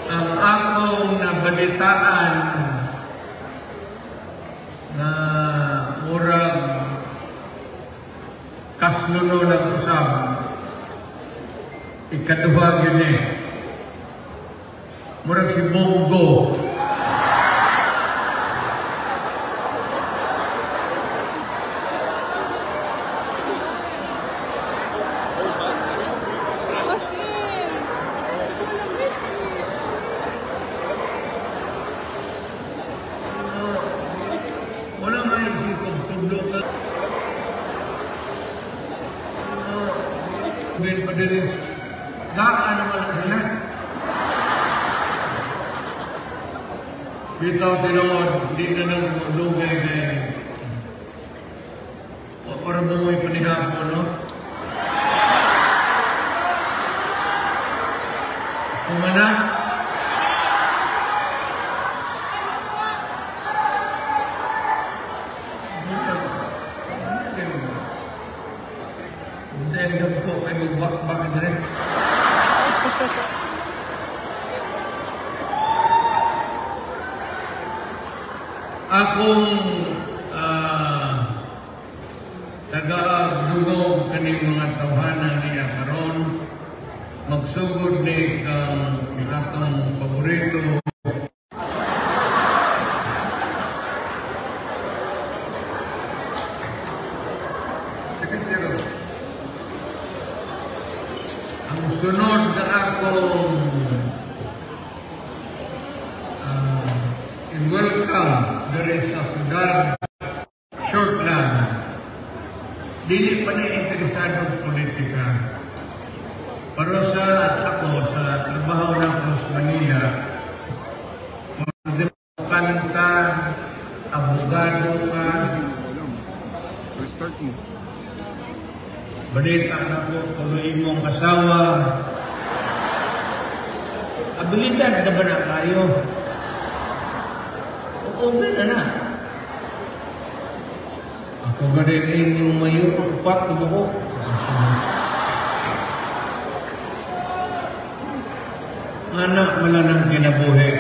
ang akong nabalitaan na murag kasluno ng usab ikaduha yun murag si Bongo. Daan naman ang sila. Bitaw tinawad, di na nang lugay kayo. O para bumoy panigapo, no? Kumana? Hindi, ang ko ay magbakbak din. Akong taga-dugog kaning mga tawhanan niya karon magsugod ni kang atong paborito ang sunod na akong welcome dari sa Sudan short lang dili pa na interesado sa politika pero sa ako sa trabaho ng Cruz Manila kanta abogado ka balita na po tuloy mong asawa abilidad na ba na kayo okay na. Ako galing yung mayo, upat na buko. Anak wala nang kinabuhi.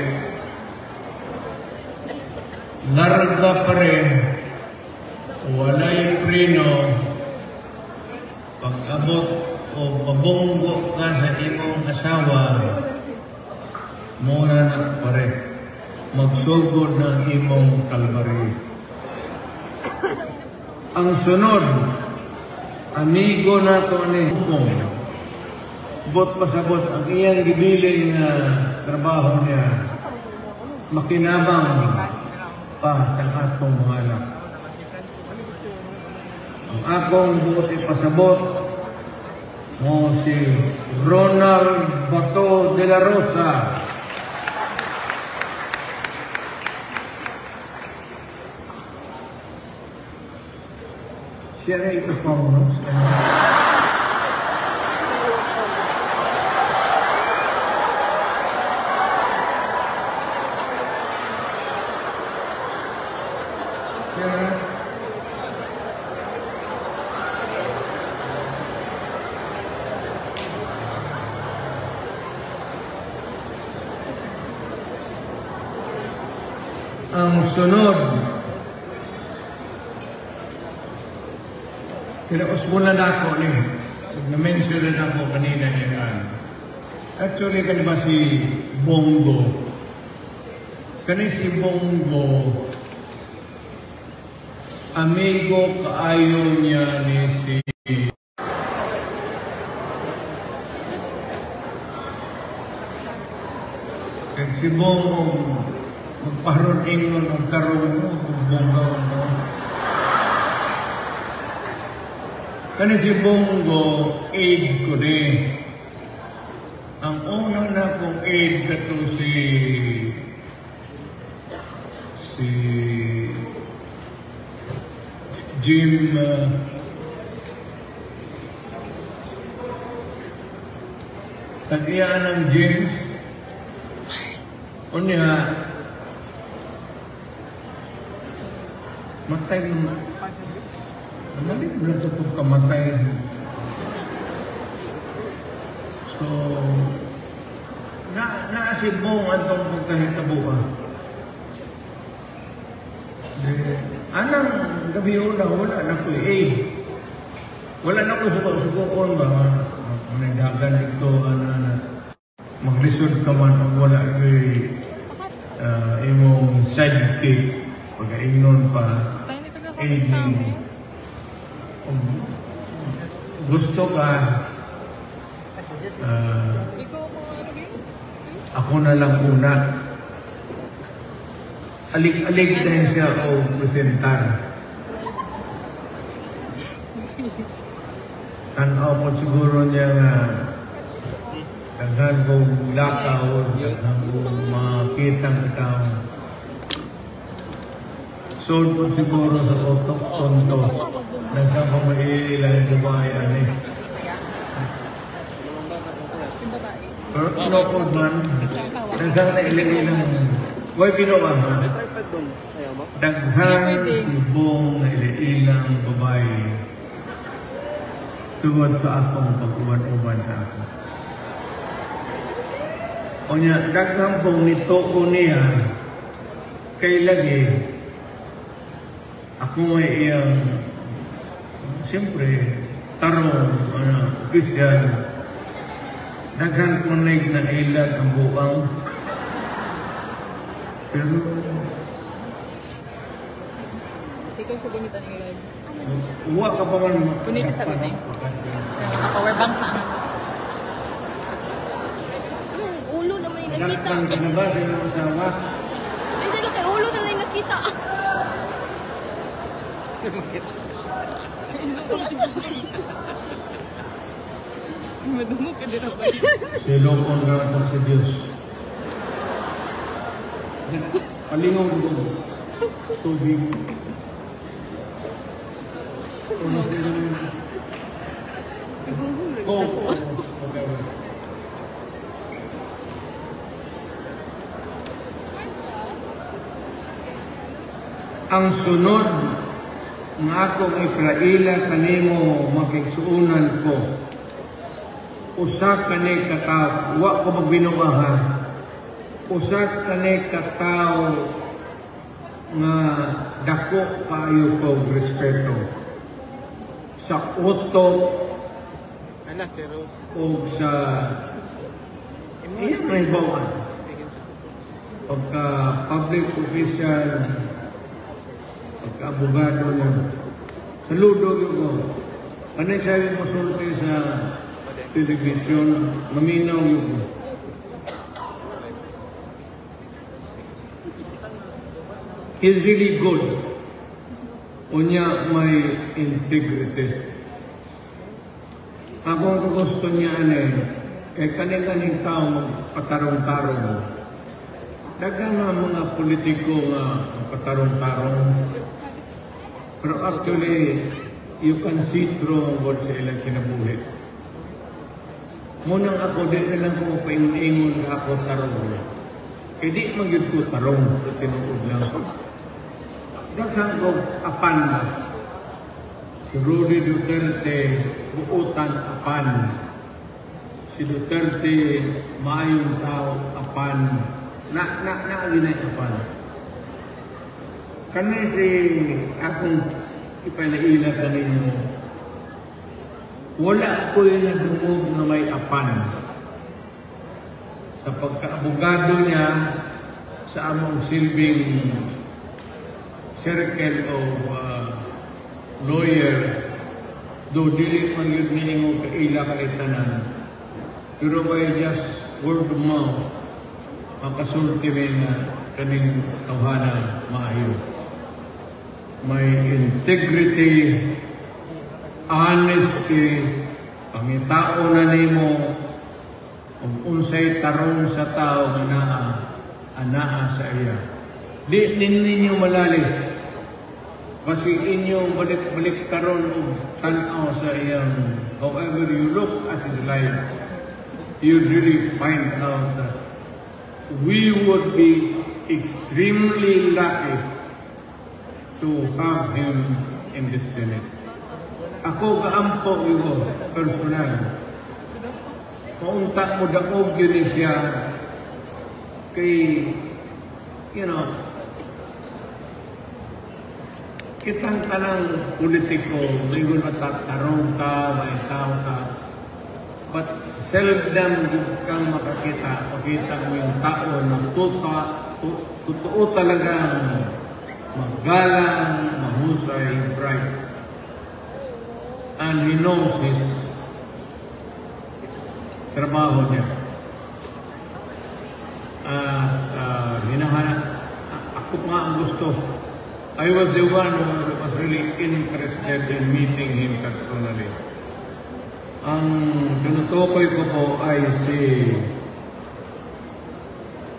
Larga pa rin. Walay preno. Pag-abot o pabunggo ka sa imong asawa, mura na pa rin. Magsugod ng imong kalbaryo. Ang sunod, amigo na ito ni Hukong. Bot pasabot ang iyang gibiling trabaho niya. Makinabang pa sa atong mga anak. Ang akong buot ipasabot mo si Ronald Bato de la Rosa. Siya na ito pang ang sunod kinausmulan ako ni na-mention na ako kanina yan. Actually, kan ba si Bongo? Kani si Bongo, amigo kaayo niya ni si kag si Bongo, magparon ingon ang karong mo, Bongo mo. Kani si Bongo, aid ko ni. Ang una na kong aid na to si Jim tag-iyaan ng James unya matay naman mali mo lang ito kamatay so na naasibong atong pagkahitabo ka. Anang gabi una, wala na ko wala na ko suko-sukokon ba? Nagdagan ito, maglisod ka man o wala ko imong sidekick, pagka-ingnon pa, gusto ka, ako na lang una. Alik-alik na siya o presentar. Tanaw po siguro niya nga daghan kong lakaw, daghan kong makitang ikaw. Sold po siguro sa otok tonto. Daghan kong maiilang kabayan eh. Pero pinopod man, daghan na ilang Huwag ginawa ha? Daghang sibong na ilang babae tuwad sa akong pag-uban-uban sa ako. O niya, daghang pong nito ko niya kay lagi ako may iyang siyempre tarong, opisyal. Daghang kong na ilan ang buwang. Pero ikaw sa ganito ng ilan? Uwa ka pa man. Kunito sa ganito. Naka-powerbank ka. Ulo naman yung nakita. Nakakang ka na ba sa iyong asawa? Ay, dala kay ulo na lang yung nakita. Madungo ka din ako. Silokon ka ito sa Diyos. Palingong ko tubig. Ang sunod ng akong ipraila kanimo makigsuunan ko. Usa kani kataw, wa ko magbinuahan. Usa kani kataw nga dako kayo ko respeto sa utok o sa iyang nahibawan pagka public official, pagka abogado na saludo yun ko kanay sabi mo sulti sa television maminaw yun ko. He's really good. Unya may integrity. Akong gusto niya kay kaning-kaning tao magpatarong-tarong. Dagang mga politiko nga magpatarong-tarong. Pero actually, you can see through what sa ilang kinabuhi. Munang ako, di na lang kung paingon ka ako tarong. Kaya di magyud ko tarong, tinuod lang ko. Daghang ko apan na. Si Rudy Duterte, buutan apan. Si Duterte, maayong tao apan. Naginay apan. Kani si akong ipalaila kaninyo, wala ko yung nagdungog na may apan. Sa pagkaabogado niya sa among silbing circle of lawyer, do dili man yun minimo kaila kalitanan. Pero by just word of mouth, makasulti na kaning tawhana maayo. May integrity, honesty, pangitao na nimo, kung unsay tarong sa tao nga anaa sa iya. Di ninyo malalis. Basi inyong balik-balik karon o tanaw sa iyang, however you look at his life, you really find out that we would be extremely lucky to have him in the Senate. Ako gaampo ito, personal. Maunta mo daog yun siya kay, kitang tanang politiko, may matatarong ka, may tao ka, but seldom kang makakita mo yung tao na totoo talagang magalang, mahusay, bright. And he knows his trabaho niya. Hinahanap, ako nga ang gusto. I was the one who was really interested in meeting him personally. Ang tinutukoy ko po ay si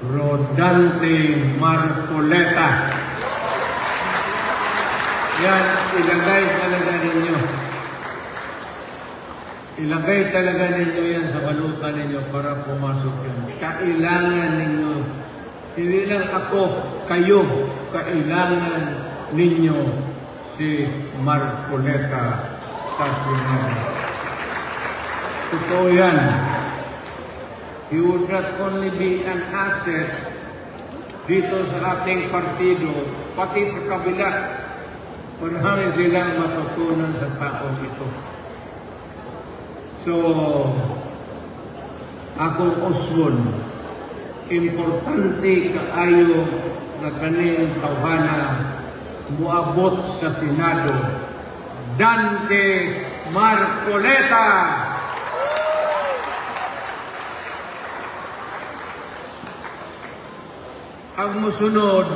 Rodante Marcoleta. Yan, ilagay talaga ninyo. Ilagay talaga ninyo yan sa balutan ninyo para pumasok yan. Kailangan ninyo. Hindi lang ako, kayo, kailangan ninyo si Marcoleta sa Senado. Totoo yan. He would not only be an asset dito sa ating partido, pati sa kabila. Marami silang matutunan sa tao ito. So, akong Oswon, importante kaayo na kaning tawhana muabot sa Senado. Dante Marcoleta! Ang musunod,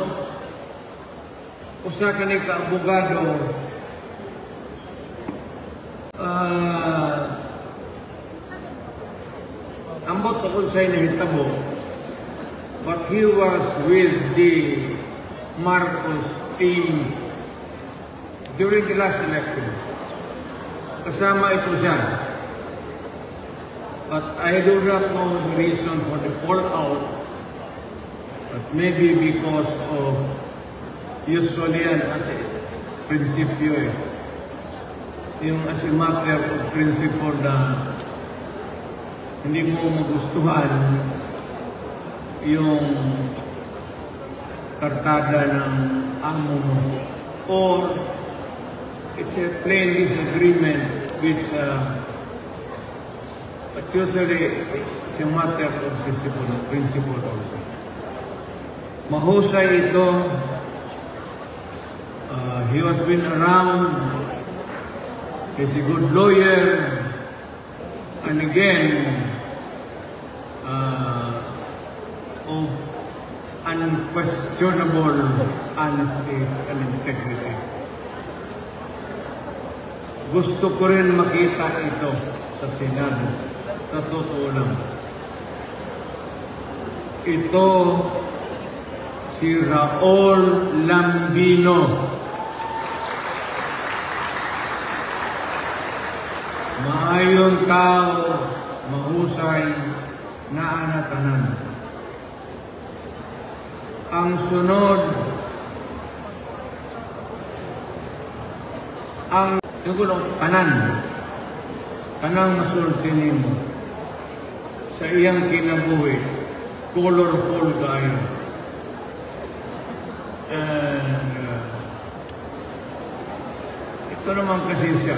usa ka ni kaabogado, ambot ako sa inahitabo, but he was with the Marcos team during the last election. Kasama ito siya. But I do not know the reason for the fallout, but maybe because of usually yan as a prinsipyo yung as a matter of principle na hindi mo magustuhan yung kartada ng amo mo, or it's a plain disagreement which but usually it's a matter of principle also. Mahusay ito. He has been around. He's a good lawyer. And again, of unquestionable honesty and integrity. Gusto ko rin makita ito sa Senado. Sa totoo lang. Ito si Raul Lambino. Maayong tao, mahusay na anatanan. Ang sunod, ang kanang masulti nimo sa iyang kinabuhi, colorful kayo. Ito naman kasi siya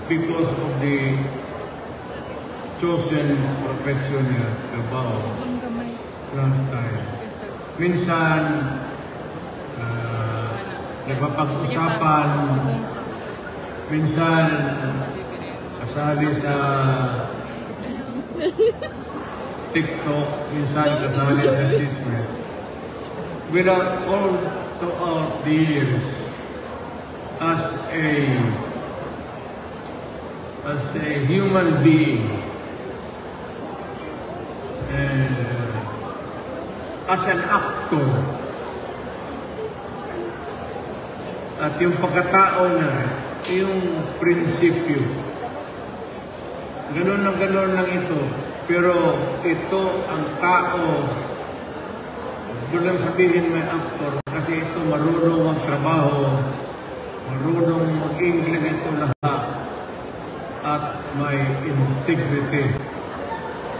because of the chosen profession niya, trabaho, last time. Minsan, nagpapag-usapan, minsan, kasali sa TikTok, minsan kasali sa Disney. Without all throughout the years, as a human being, and as an actor, at yung pagkatao na, yung prinsipyo, ganun lang ito, pero ito ang tao, doon lang sabihin may actor, kasi ito marunong magtrabaho, marunong mag-English ito lahat, at may integrity.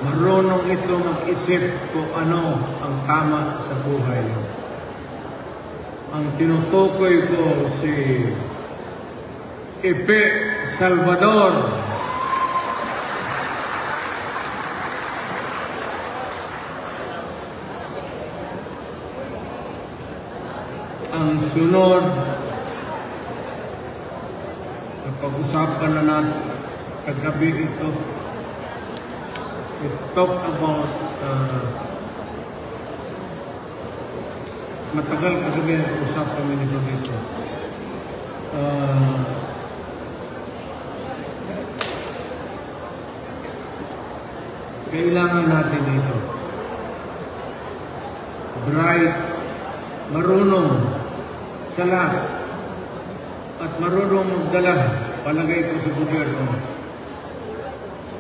Marunong ito mag-isip kung ano ang tama sa buhay. Ang tinutukoy ko si Ipe Salvador. Ang sunod, napag-usapan na natin kagabi ito. We talk about matagal kagabi nag-usap kami nito dito. Kailangan natin ito. Bright, marunong sa lahat, at marunong magdala, palagay ko sa gobyerno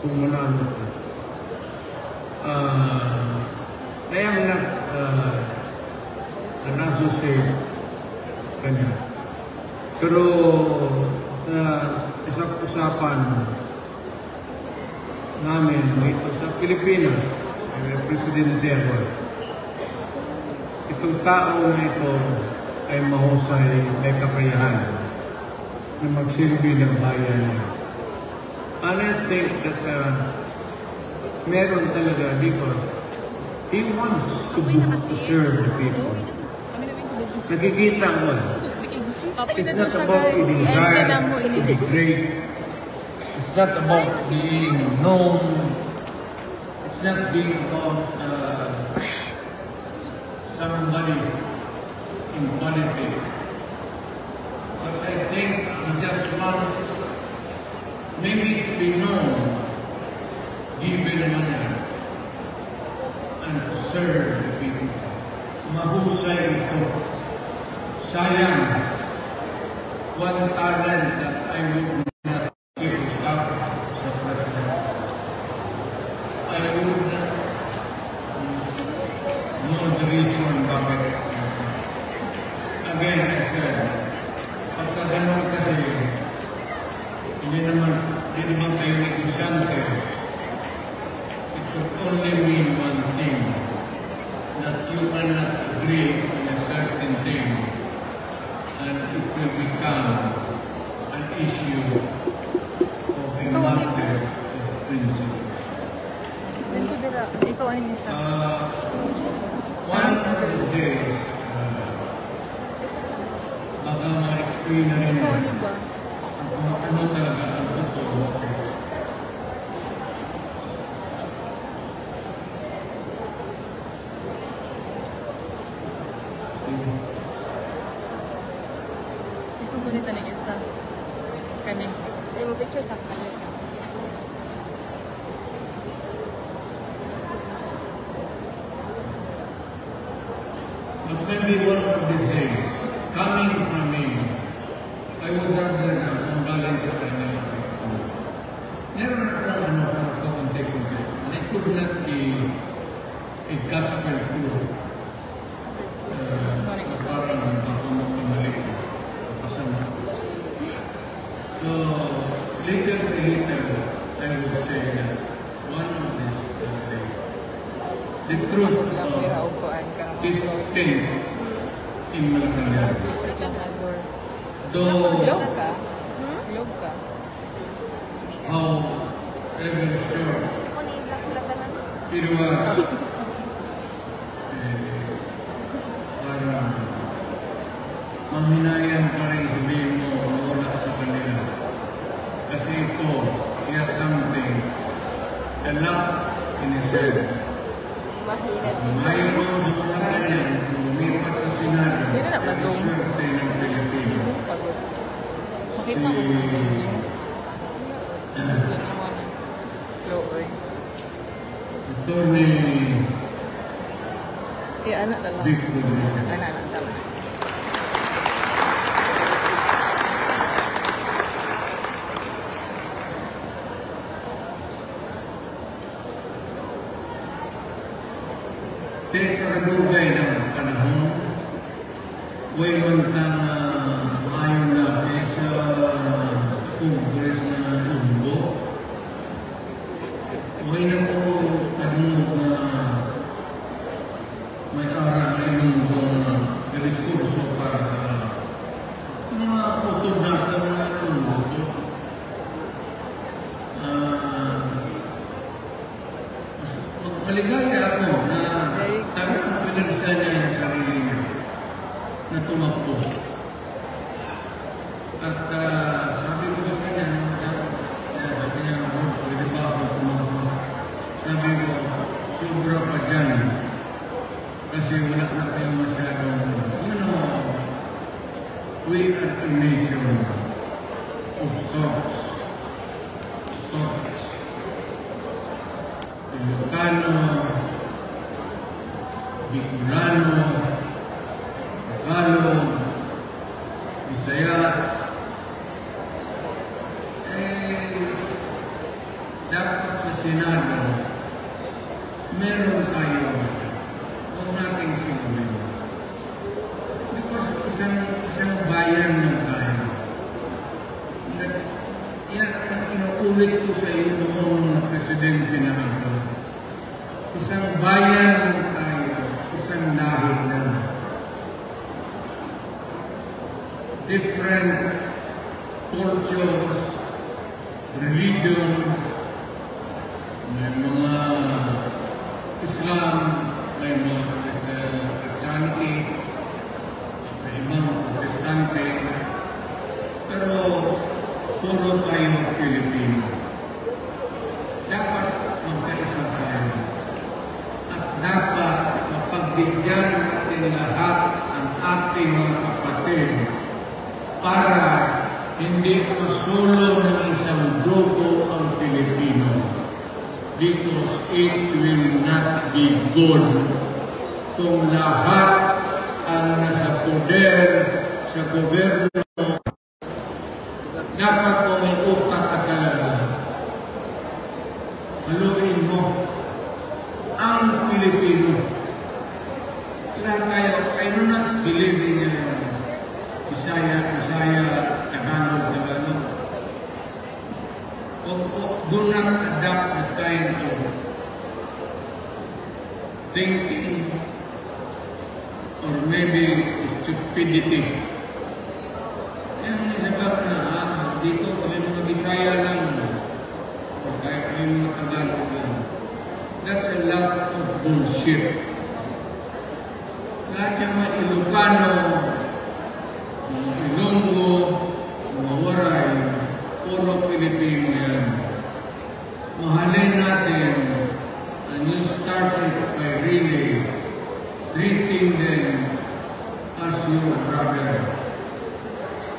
kung manalo ko. Kaya nga na-associate sa kanya. Pero sa isang usapan namin dito sa Pilipinas, Presidente ako, itong tao na ito ay mahusay, may kakayahan na magsilbi ng bayan niya. And I think that meron talaga because he wants to serve the people. Nakikita mo. It's not about a desire to be great. It's not about being known. It's not being about somebody in politics. But I think he just wants maybe to be known, given money, and to serve the people. Mahusay ito. Sayang. One talent that I would not give up sa president. I would not know the reason bakit. Again, I said, pagka ganun kasi, hindi naman kayo negosyante. It could only mean one thing, that you cannot agree on a certain thing, and it will become an issue of a matter of principle. Ikaw ano niya sa? One of the days, baka ma-explain na rin Ikaw ano ba? ano talaga ang totoo. Ikaw ba nito niya sa? Kaning. Ay, mag-picture sa kanila. But maybe one of these days, coming from me, I would rather na balance sa kanya. Meron ako konti-konti. And it could not be a gospel truth. Parang ako magkamalik. Kasama. So, little by little, I would say that one of these days, the truth of this thing in Malacanang. Though Globe ka? Globe ka? how ever sure Ako ni Black Laganan. it was parang mahinayan pa rin sabihin mo wala sa kanila. Kasi ito, he has something, a lot in his head. Mahina siya. Mayroon sa mga ganyan, lumipat sa Senado, Hindi na ma-zoom. swerte ng Pilipino. Pagod. Si Makita mo ba yun? Looy. ito ni Anak na lang. Victor. Anak na, tama. Kadugay ng panahon, way mantang ayaw na sa Congress na mundo, way na po songs. Ilocano, Bicolano, Tagalog, Bisaya, dapat sa Senado, meron tayo, huwag natin sinulin. Because isang bayan ng tayo. Yan ang inuulit ko sa iyo noong presidente na ito. Isang bayan ng tayo, isang lahi na. Different cultures, religion, may mga Islam, may mga Christianity, may ibang Protestante, pero puro tayo Pilipino. Dapat magkaisa tayo. At dapat mapagbigyan natin lahat ang ating mga kapatid para hindi masulo ng isang grupo ang Pilipino. Because it will not be good kung lahat ang nasa poder sa gobyerno. Dapat kung may utak ka talaga, haluin mo ang Pilipino. Lahat tayo, I do not believe in Bisaya, Tagalog. Do not adopt the kind of thinking or maybe stupidity. Yan ang sabab na dito kami mga Bisaya lang o kaya kami mga Tagalog lang. That's a lot of bullshit. Lahat yung mga Ilocano, mga Ilonggo, mga Waray, puro Pilipino yan. Mahalin natin, and you started by really treating them as your brother.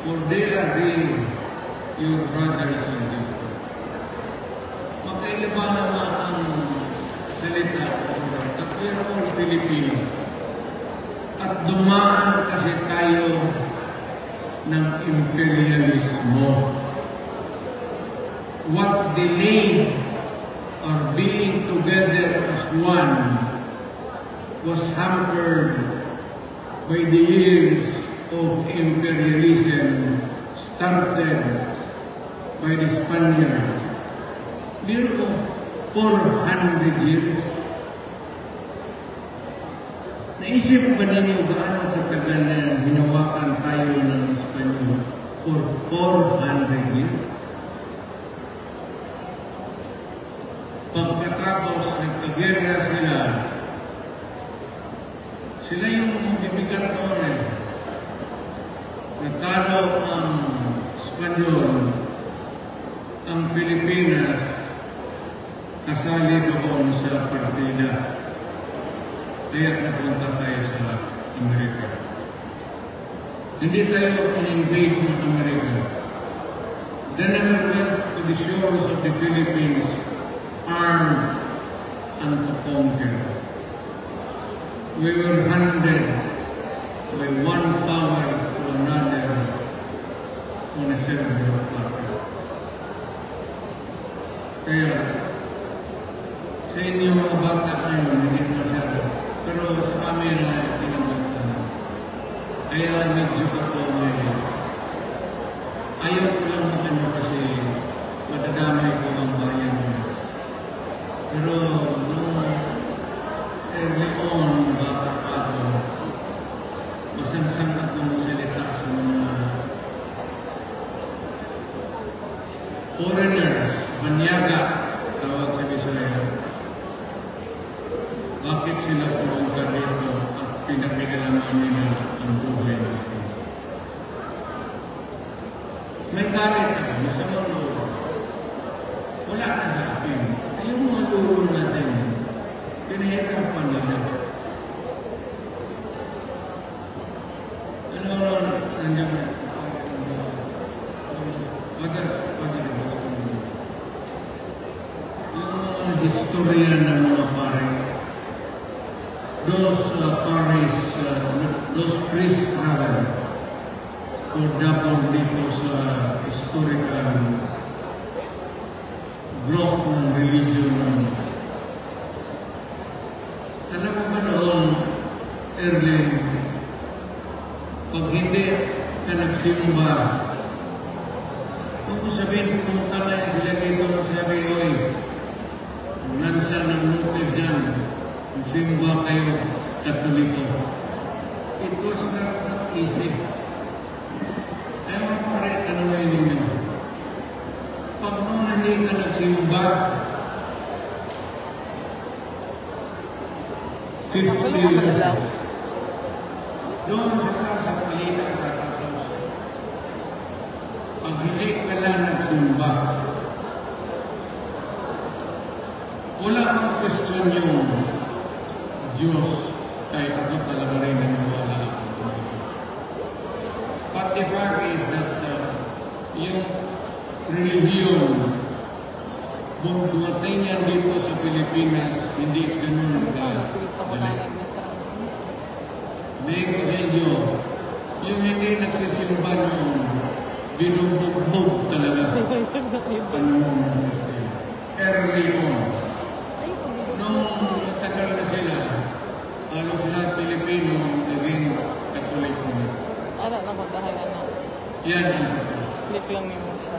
For they are really your brothers and sisters. Magkaiba naman ang salita that we are all Filipino. At dumaan kasi tayo ng imperialismo. What delayed or being together as one was hampered by the years of imperialism started by the Spaniards. Biro 400 years. Naisip ba ninyo gaano katagal na hinawakan tayo ng Espanyol for 400 years? Pagkatapos nagkagera sila yung bibigat noon eh. Natalo ang Espanyol, ang Pilipinas, kasali doon sa partida. Kaya napunta tayo sa Amerika. Hindi tayo in-invade ng Amerika. Then I went to the shores of the Philippines, armed and to conquer. We were handed by one power to another on a silver platter. Kaya sa inyo mga bata ngayon, hindi masarap. Pero sa amin na pinagbutan. Kaya medyo ako ayaw ko lang makano kasi madadamay ko ang bayan. Pero nung early on, bata pa ako, masangsang ako magsalita sa mga foreigners, banyaga, tawag sa Bisaya. Bakit sila pumunta dito at pinakikalaman nila ang buhay natin? May galit ako, masamang loob. Wala na natin. Yung mga luro natin, pinahirapan nila. Nandiyan mo? istorya ng mga pare. Those pares, those priests rather, or dapat dito sa historical growth ng religion. Alam mo ba noon, early, pag hindi ka nagsimba, huwag mo sabihin kung tala sila dito magsabi, oy, nansa ng notice yan, magsimba kayo, Katoliko. It was not easy. Ewan pa rin ano ngayon ninyo. Pag noon hindi ka nagsimba, 50 years doon sa klasa palitan tatapos. Pag hindi ka lang nagsimba, wala kang question yung Diyos kay ako talaga rin naniwala ako. But the fact is that yung relihiyon kung dumating yan dito sa Pilipinas, hindi ganun ka-balik. May ko sa inyo, yung hindi nagsisimba noon, binubugbog talaga. Early on. Nung matagal na sila, halos lahat Pilipino, naging Katoliko. Ara na magdahalan na. Yan ang Click lang yung siya.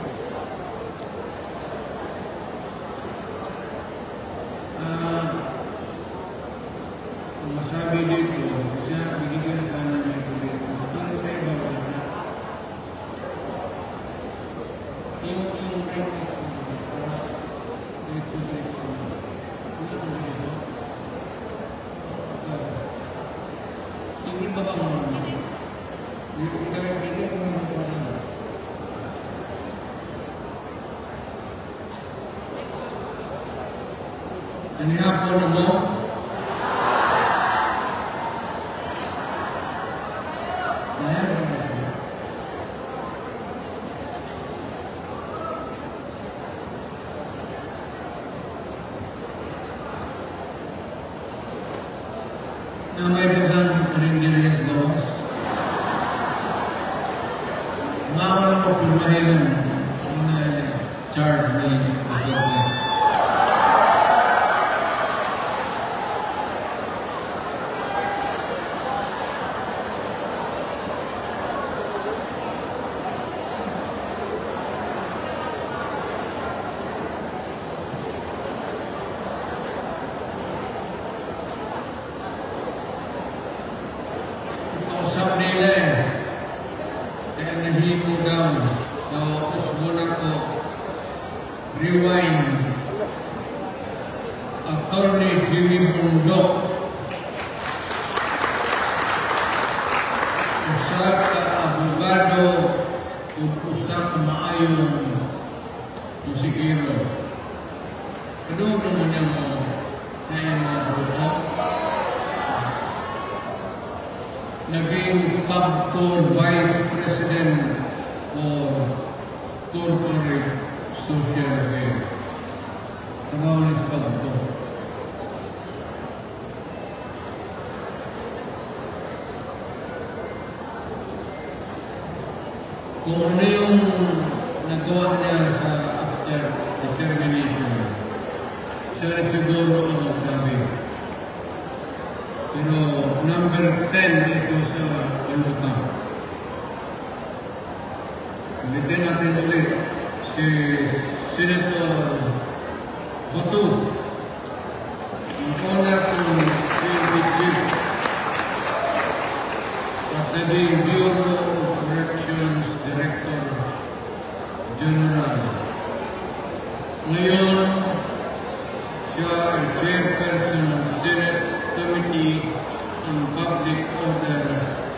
masabi dito, siya binigyan sana niya ito dito. Ito sa iba ba siya? Yung hindi ba ba mo? Yung binigyan ko naman po na. Ano nga po na mo? na may bagang karinderiyas gawas. Maawala ko pumahilan mga charge ni Pagkakas. Usap nila kaya nahimo daw tapos muna ko rewind Attorney Jimmy Bundok usap ka abogado usap maayong musikero ano naman niya mo sa iyong mga buhok naging PubCor Vice President for Corporate Social Affairs. Trabaho na sa PubCor. Kung ano yung nagawa niya sa after determination, siya rin siguro ang magsabi. Pero number 10 ito sa Balutan. Ulitin natin ulit si Senator Boto. Ang honor kong chief at naging Bureau of Corrections Director General. Ngayon, siya ay chairperson ng Senate Committee on Public Order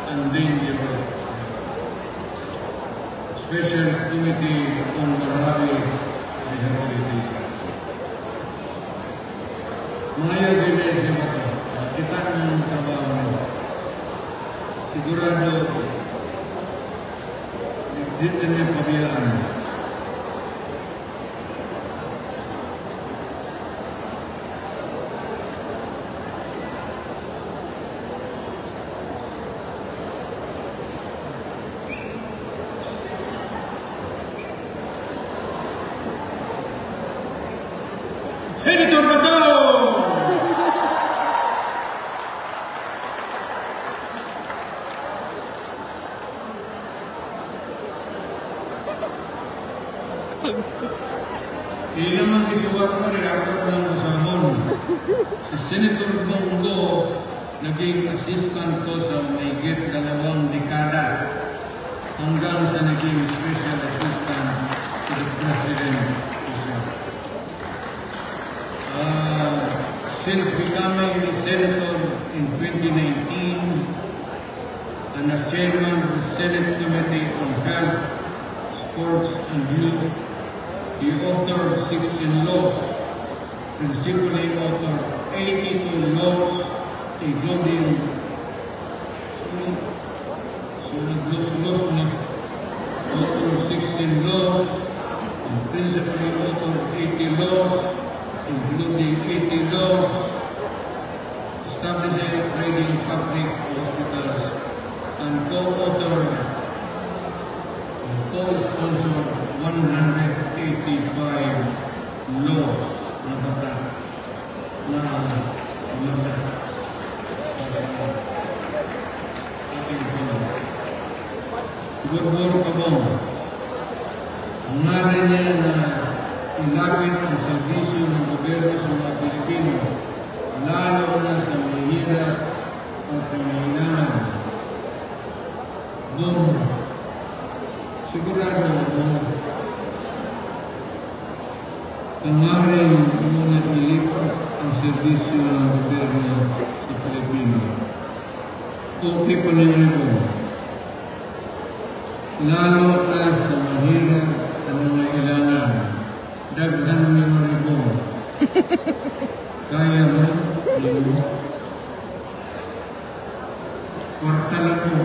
and Dangerous, Special Committee on Marawi Rehabilitation. Ngayon din siya ito. Kita ng trabaho niya. Sigurado, dito niya pabiyaan. Hindi naman isuwat pa rin ako ng usamon. Si Senator Bongo naging assistant ko sa mahigit 2 dekada hanggang sa naging special assistant to the President. Since becoming a senator in 2019 and as chairman of the Senate Committee on Health, Sports and Youth, he authored 16 laws, principally authored 82 laws, including authored 16 laws, and principally authored 80 laws, including 80 laws, establishing operating public hospitals, and co-authored and co-sponsored 185 laws na batas na umasa sa ating buwan. Gurgor Kabong, ang ngalan niya na ilapit ang serbisyo ng gobyerno sa mga Pilipino, lalo na sa mahirap at panghihinaan. Doon, sigurado ako, tanghaling muna ilipat ang serbisyo ng gobyerno sa Pilipino. Okay pa naman ito. Lalo na sa mahirap at mga ilangan. Daghan mo yung maribo. Kaya mo, kwarta lang mo.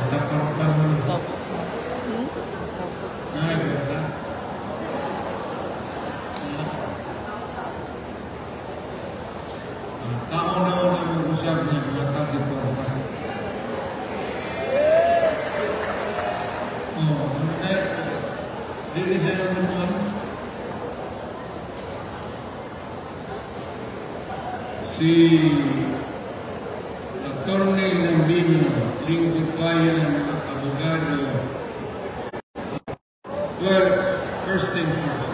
Kwarta mo. Ay, kwarta. Taon-taon na mag-usap niya mga kasi kwarta. Dili siya naman si Attorney Lambino, lingkod-bayan at abogado. Well, first thing first,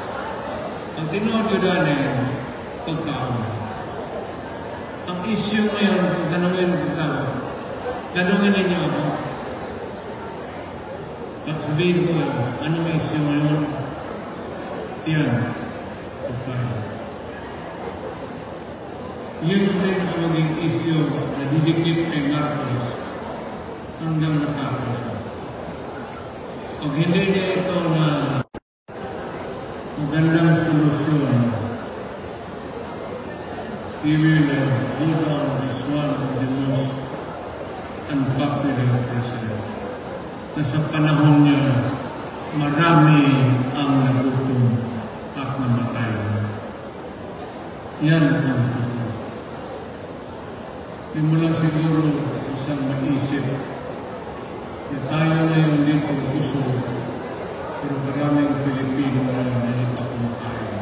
ang tinuod-udan ay pagkaon. Ang issue ngayon, tanungin ninyo ako. At sabihin ko, anong issue ngayon? Yan, pagkaon. Yun rin ang maging issue na didikit kay Marcos hanggang natapos. Pag hindi niya ito na magandang solusyon, he will go down as one of the most unpopular president. Na sa panahon niya, marami ang nagutom at namatay. Yan ang hindi mo lang siguro isang maisip na tayo ngayon dito puso, pero maraming Pilipino na nalipakumakain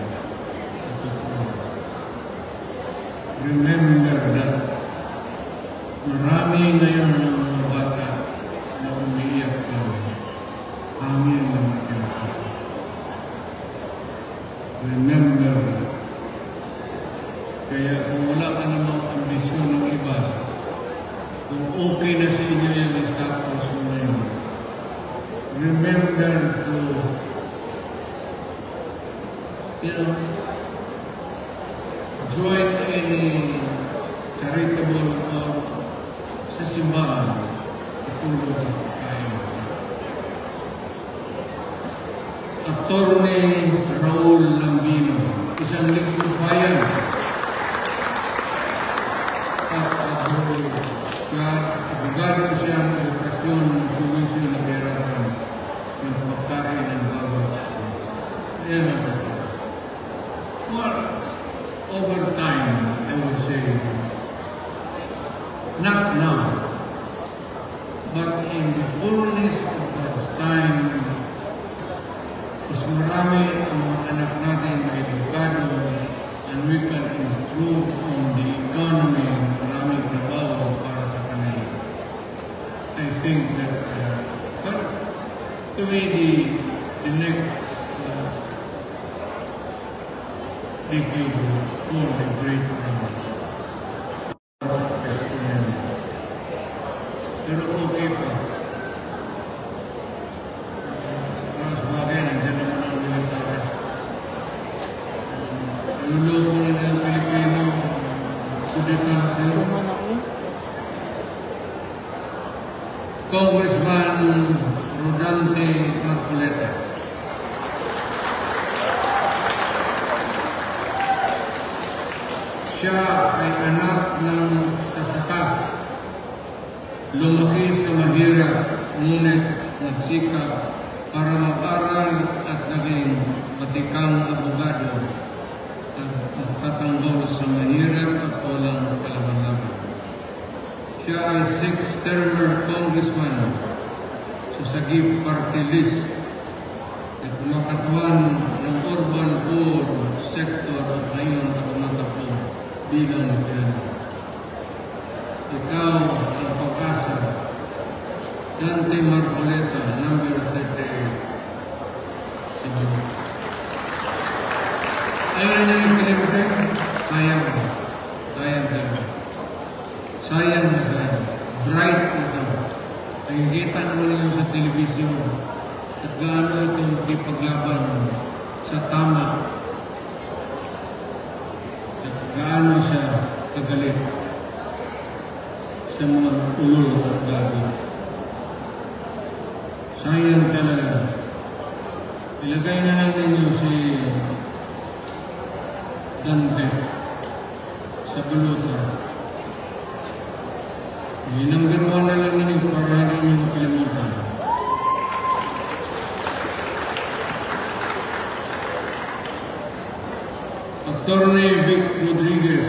sa totoo. Remember that marami ngayon ng mga bata na umiiyak lang. Hangin ng pinaka. Remember that. Kaya kung wala ka namang ambisyon ng iba, kung okay na sa inyo yung status mo ngayon, remember to, join any charitable or sa simbahan, itulog tayo. Attorney Raul Lambino, isang lingkod-bayan, abogado siya ng edukasyon ng solusyon na perahan ng pagkain ng bawat. Yan ang ito. Well, over time, I would say, not now, but in the fullness of God's time, mas marami ang mga anak natin na edukado and we can improve on the economy, maraming trabaho para sa kanila. I think that, but to me, the next Congressman Rodante Marcoleta. Siya ay anak ng sasaka. Lumaki sa mahirap, ngunit nagsikap para mag-aral at naging batikang abogado at magtatanggol sa mahirap at walang kalaban-laban. Siya ay 6th-termer congressman sa Sagip Party List at kumakatawan ng urban poor sector at ngayon at tumatakbo bilang pinag. Ikaw ang pag-asa. Dante Marcoleta, number 38 sa buhay. Ayaw na yung kalimutan. Sayang. Sayang talaga. Sayang na sayang. Bright ito. Nakikita mo ninyo sa telebisyon at gaano itong ipaglaban sa tama at gaano siya kagalit sa mga ulol at gabi. Sayang talaga. Ilagay na lang ninyo si Dante sa bulutan. Number 1 na lang ninyo para hindi nyo makalimutan. Attorney Vic Rodriguez.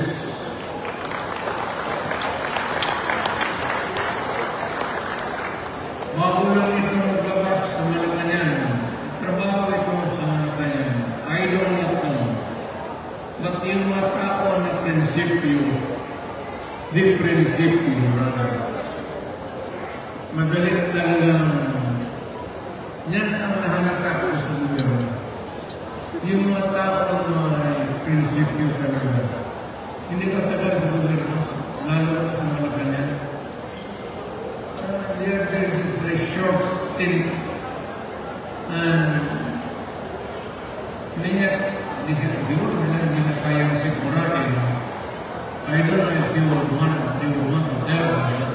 Bago lang ito maglabas sa Malacanang. Trabaho ito sa Malacanang. Idol na ito. Ba't yung mga tao na prinsipyo, di prinsipyo, magalit talagang yan ang nahalata ko sa gobyerno. Yung mga tao na may prinsipyo talaga. Hindi ka tagal sa gobyerno, lalo sa Malacanang. They are very short stint and hindi siguro nila kayang sigurain. I don't know if they would want to tell us that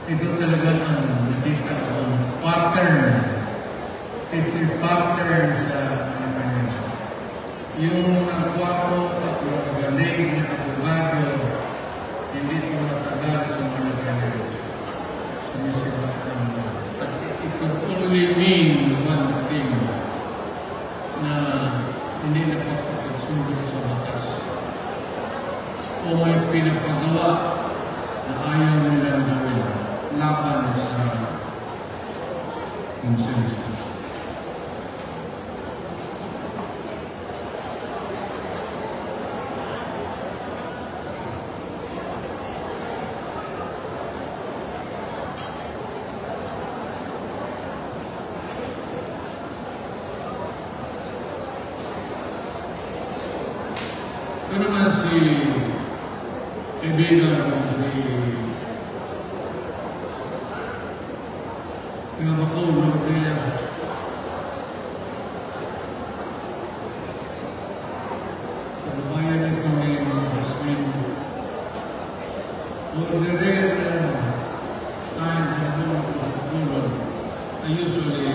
ito talaga ang nakita ang pattern. It's a pattern sa Malacanang. Yung mga kwapo at mga galing na abogado hindi ito matagal sa Malacanang. At it could only mean one thing, na hindi napapagsunod sa batas o may pinapagawa na ayaw nilang gawin laban sa consensus. Ito naman si kaibigan ko, si Pinabakaw Lordea. Kababayan ito ngayon ng Jasmine. Lordea time I usually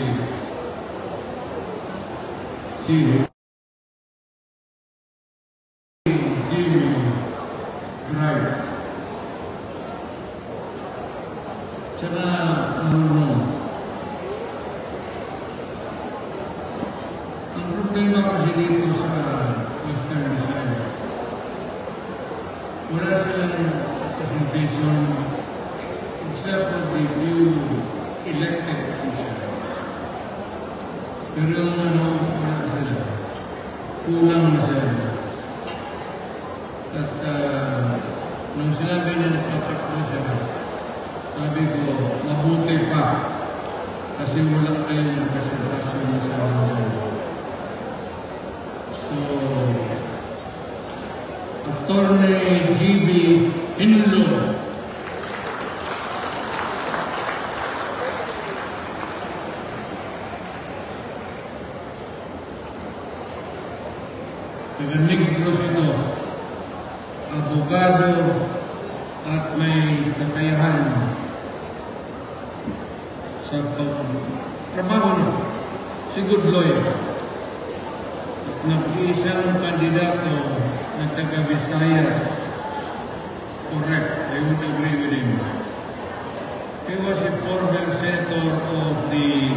see him. Tsaka, ang problema kasi dito sa Western Visayas, wala silang presentation except for the few elected officials. Pero wala sila. Kulang na sila. At nung sinabi niya nagtatakbo siya, sabi ko, mabuti pa kasi wala kayong presentasyon sa mga. So, Attorney G.B. Hinlo, taga-Negros ito, abogado at may kakayahan sa trabaho na si Goodloy. Nag-iisang kandidato na taga Visayas. Correct, I would agree with him. He was a former senator of the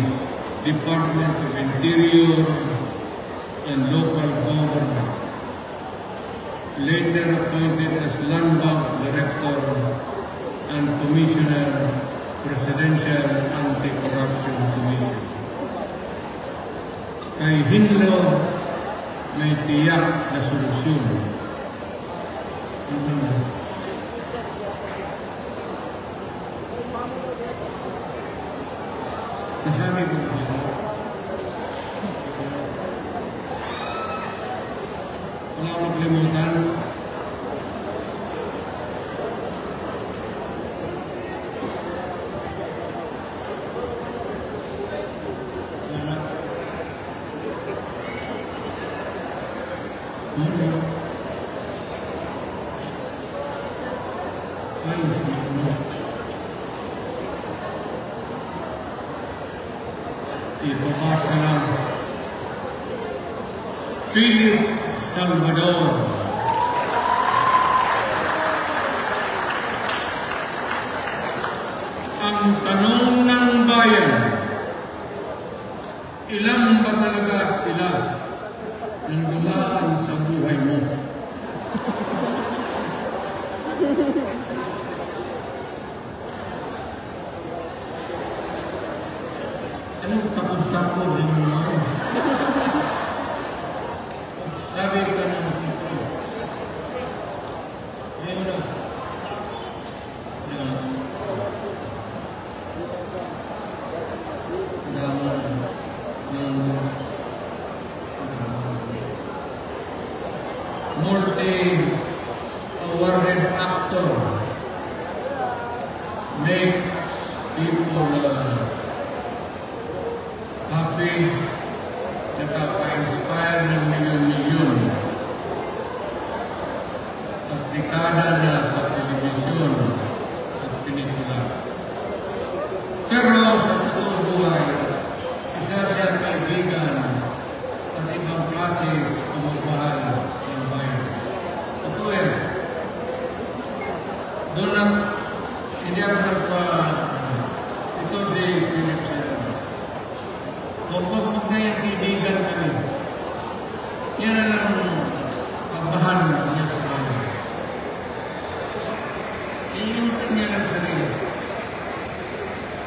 Department of Interior and Local Government. Later appointed as Land Bank Director and Commissioner, Presidential Anti-Corruption Commission. Kay Hinlo, may tiyak na solusyon. Nasabi ko ba? Wala akong kalimutan. Ipapasa ng Philip Salvador. Ang tanong ng bayan, ilan ba talaga sila nang dumaan sa buhay mo? Anong takot-takot yung mga? Sabi ka ng ito. Ngayon na. Multi-awarded actor makes people happy, nakaka-inspire ng milyon-milyon at dekada na sa telebisyon at pelikula. Pero sa totoong buhay, isa siya kaibigan at ibang klase pamamahal ng bayan. Ito doon lang, hindi ako ito si Philip Salvador. Huwag na yung kaibigan kami. Yan na lang pagbahan niya sa kanya. Iingat niya lang sarili.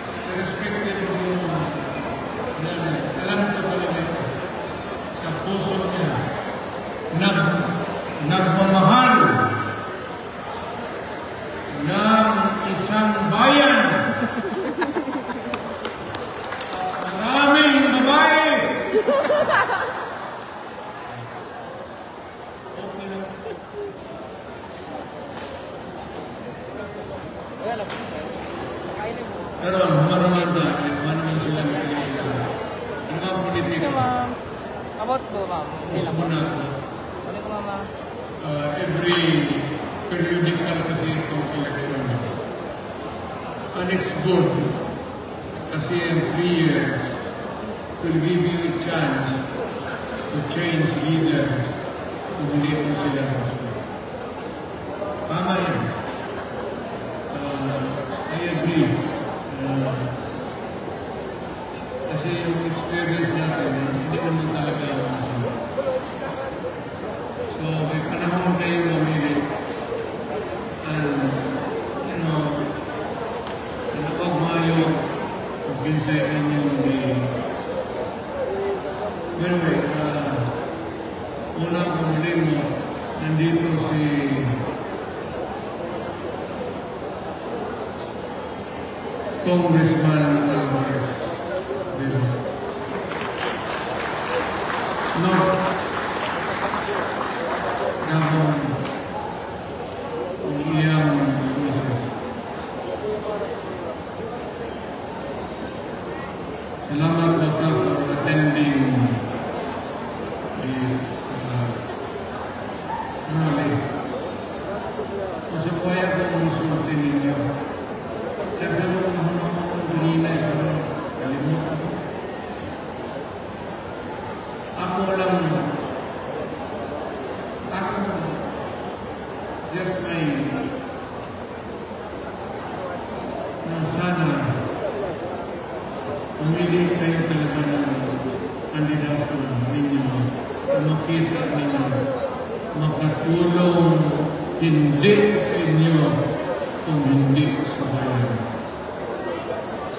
Sa respective mo na alam ko talaga sa puso niya nagmamahal ng isang bayan. Maraming babae. Pero manaman sila nagkailan. Ang mga politika. About po, ma'am. Gusto mo na Ano ko, mama? every periodical kasi itong election. And it's good. Kasi in 3 years, will give you a chance to change leaders kung hindi mo sila gusto. Tama yan. I agree. Kasi yung experience natin, hindi naman talaga yung masama. So, may panahon kayo mamili. And, napag mayo, pag-pinsay ninyo anyway, una kong limo, nandito si Congressman Alvarez. No. Nabong iyang misis. Salamat Bata for attending this rally. Kung sa buhay ako, musulti ninyo. Sabi mo, mahal ako ng pili kayo talaga ng kandidato ninyo na makita ninyo makatulong hindi sa inyo kung hindi sa bayan.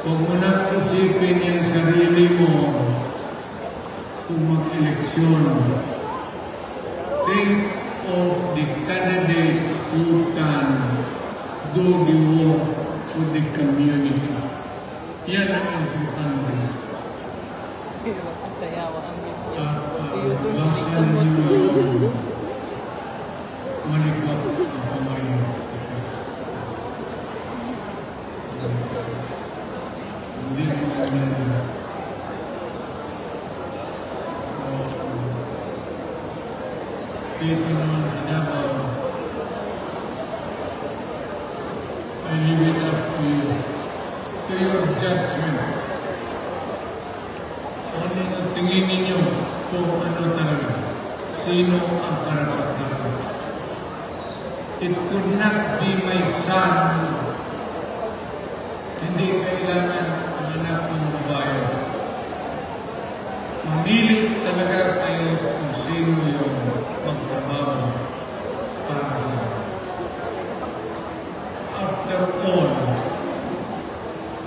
Huwag mo na isipin yung sarili mo kung mag-eleksyon. Think of the candidate who can do the work for the community. Yan ang importante. Basan niyo yung malikot na pamayo. Hindi mo naman dito naman sa Davao, I leave it up to you, to your judgment. Ano yung tingin ninyo kung ano talaga, sino ang karapat-dapat. It could not be my son. Hindi kailangan ang anak ng babae. Mamili talaga kayo kung sino yung magtrabaho para sa. After all,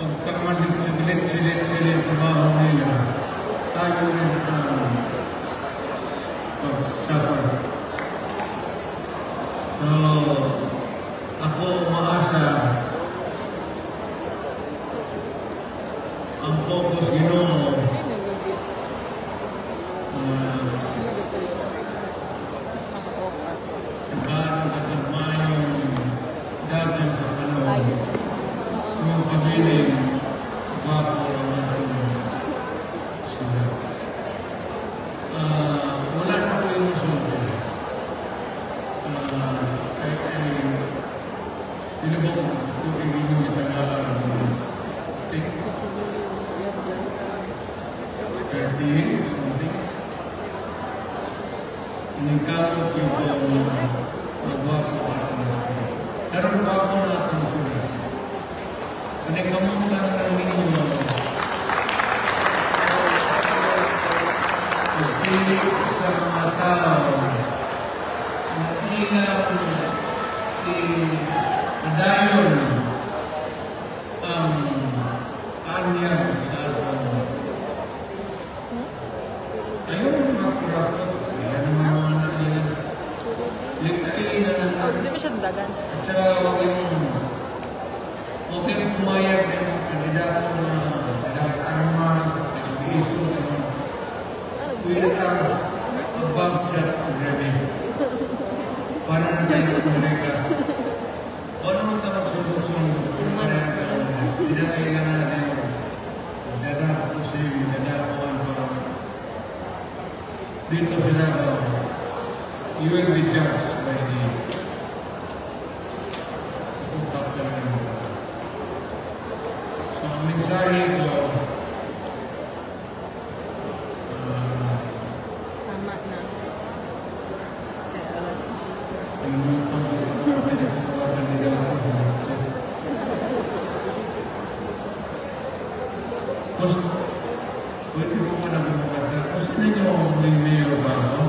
pagkamalit sila yung trabaho nila, tayo rin ang pag-suffer. So, ako umaasa ang focus Ginoo bago katagmayong dagan sa panahon yung pabiling bago ang ating sila. Wala na ko yung masunod. Kahit pinabok ko pinigin yung taga-aral. Take 30 something. Nagkamot yung magwapo at musulit. Pero magwapo na at musulit. Nagkamot lang na ninyo pagpili sa mga tao na inang i-dayon ang anyag sa atong ayun magkurapot. Hindi mo siya dagan. At saka huwag kayong pumayag ng kandidato na nag-arma, nag-iso, we are above that already. Para na tayo kumareka. O naman ka magsunog-sunog, kumareka, hindi na kailangan natin dadako ko sa iyo, dadakoan para dito sila you will be judged by the so ang mensahe ko Tama na. Kaya alas 10. pwede ko pa naman magkata. Gusto ninyo may mayor ba ako?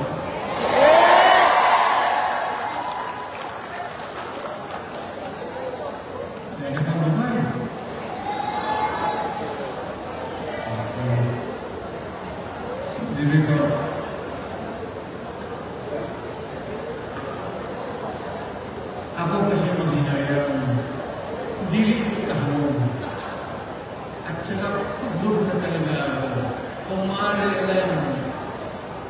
Ako kasi maghinayang dili tahong at saka pagod na talaga ako. Kung maaari lang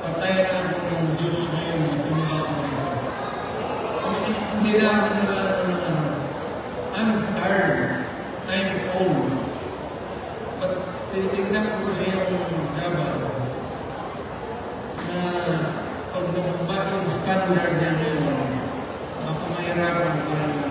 patayan ako ng Diyos ngayon at tumawa ko ito. Hindi na ako I'm tired. I'm old. But titignan ko sa iyong dapat na pag nababa yung standard niya ngayon, baka mahirapan ko